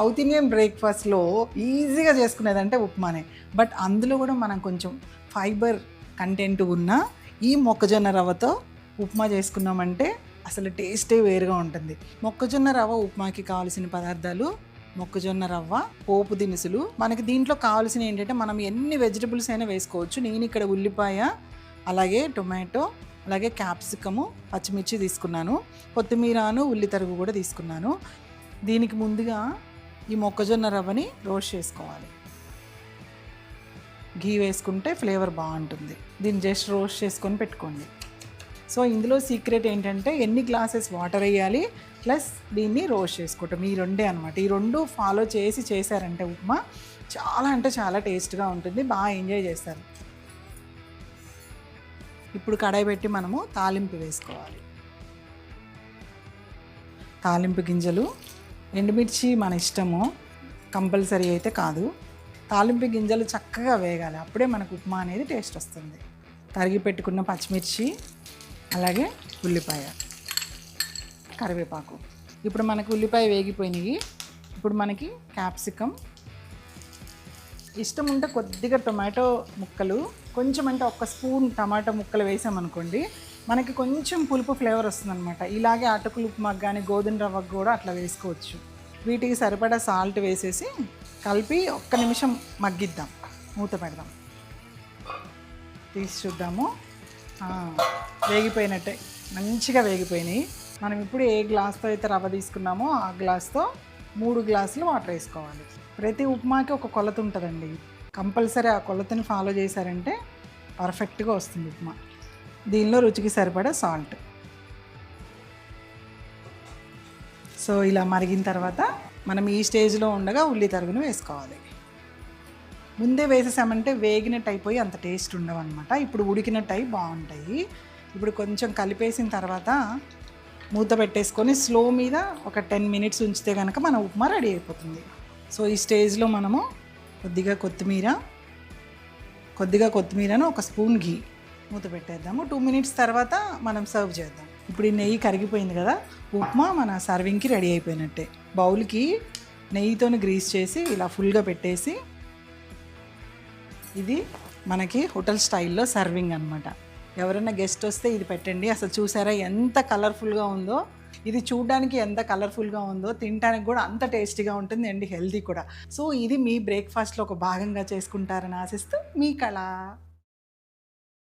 South Indian బ్రేక్ఫాస్ట్లో ఈజీగా చేసుకునేదంటే ఉప్మానే. But అందులో కూడా మనం కొంచెం ఫైబర్ కంటెంట్ ఉన్న ఈ మొక్కజొన్న రవ్వతో ఉప్మా చేసుకున్నామంటే అసలు టేస్టే వేరుగా ఉంటుంది. మొక్కజొన్న రవ్వ ఉప్మాకి కావాల్సిన పదార్థాలు: మొక్కజొన్న రవ్వ, పోపు దినుసులు. మనకి దీంట్లో కావాల్సిన ఏంటంటే మనం ఎన్ని వెజిటబుల్స్ అయినా వేసుకోవచ్చు. నేను ఇక్కడ ఉల్లిపాయ, అలాగే టొమాటో, అలాగే క్యాప్సికము, పచ్చిమిర్చి తీసుకున్నాను. కొత్తిమీరను, ఉల్లి తరుగు కూడా తీసుకున్నాను. దీనికి ముందుగా ఈ మొక్కజొన్న రవ్వని రోస్ట్ చేసుకోవాలి. ఘీ వేసుకుంటే ఫ్లేవర్ బాగుంటుంది. దీన్ని జస్ట్ రోస్ట్ చేసుకొని పెట్టుకోండి. సో ఇందులో సీక్రెట్ ఏంటంటే ఎన్ని గ్లాసెస్ వాటర్ వేయాలి, ప్లస్ దీన్ని రోస్ట్ చేసుకోవటం. ఈ రెండే అనమాట. ఈ రెండు ఫాలో చేసి చేశారంటే ఉప్మా చాలా అంటే చాలా టేస్ట్గా ఉంటుంది. బాగా ఎంజాయ్ చేస్తారు. ఇప్పుడు కడాయి పెట్టి మనము తాలింపు వేసుకోవాలి. తాలింపు గింజలు, ఎండుమిర్చి మన ఇష్టము, కంపల్సరీ అయితే కాదు. తాలింపు గింజలు చక్కగా వేగాలి, అప్పుడే మనకు ఉప్మా అనేది టేస్ట్ వస్తుంది. తరిగి పెట్టుకున్న పచ్చిమిర్చి, అలాగే ఉల్లిపాయ, కరివేపాకు. ఇప్పుడు మనకు ఉల్లిపాయ వేగిపోయినాయి. ఇప్పుడు మనకి క్యాప్సికమ్, ఇష్టం ఉంటే కొద్దిగా టొమాటో ముక్కలు, కొంచెం అంటే ఒక స్పూన్ టమాటో ముక్కలు వేసామనుకోండి మనకి కొంచెం పులుపు ఫ్లేవర్ వస్తుందన్నమాట. ఇలాగే అటుకులు ఉప్మాకు కానీ గోధుమ రవ్వకు కూడా అట్లా వేసుకోవచ్చు. వీటికి సరిపడా సాల్ట్ వేసేసి కలిపి ఒక్క నిమిషం మగ్గిద్దాం. మూత పెడదాం, తీసి చూద్దాము. వేగిపోయినట్టే, మంచిగా వేగిపోయినాయి. మనం ఇప్పుడు ఏ గ్లాస్తో అయితే రవ్వ తీసుకున్నామో ఆ గ్లాస్తో 3 గ్లాసులు వాటర్ వేసుకోవాలి. ప్రతి ఉప్మాకి ఒక కొలత ఉంటుందండి. కంపల్సరీ ఆ కొలతని ఫాలో చేశారంటే పర్ఫెక్ట్గా వస్తుంది ఉప్మా. దీనిలో రుచికి సరిపడా సాల్ట్. సో ఇలా మరిగిన తర్వాత మనం ఈ స్టేజ్లో ఉండగా ఉల్లి తరుగును వేసుకోవాలి. ముందే వేసేసామంటే వేగినట్టు అయిపోయి అంత టేస్ట్ ఉండవు అనమాట. ఇప్పుడు ఉడికినట్టు అయి బాగుంటాయి. ఇప్పుడు కొంచెం కలిపేసిన తర్వాత మూత పెట్టేసుకొని స్లో మీద ఒక 10 మినిట్స్ ఉంచితే కనుక మన ఉప్మా రెడీ అయిపోతుంది. సో ఈ స్టేజ్లో మనము కొద్దిగా కొత్తిమీరను, ఒక స్పూన్ ఘీ, మూత పెట్టేద్దాము. 2 మినిట్స్ తర్వాత మనం సర్వ్ చేద్దాం. ఇప్పుడు ఈ నెయ్యి కరిగిపోయింది కదా, ఉప్మా మన సర్వింగ్కి రెడీ అయిపోయినట్టే. బౌల్కి నెయ్యితోని గ్రీస్ చేసి ఇలా ఫుల్గా పెట్టేసి, ఇది మనకి హోటల్ స్టైల్లో సర్వింగ్ అనమాట. ఎవరైనా గెస్ట్ వస్తే ఇది పెట్టండి. అసలు చూసారా ఎంత కలర్ఫుల్గా ఉందో. ఇది చూడడానికి ఎంత కలర్ఫుల్గా ఉందో, తినడానికి కూడా అంత టేస్టీగా ఉంటుంది అండ్ హెల్తీ కూడా. సో ఇది మీ బ్రేక్ఫాస్ట్లో ఒక భాగంగా చేసుకుంటారని ఆశిస్తూ మీ కళ.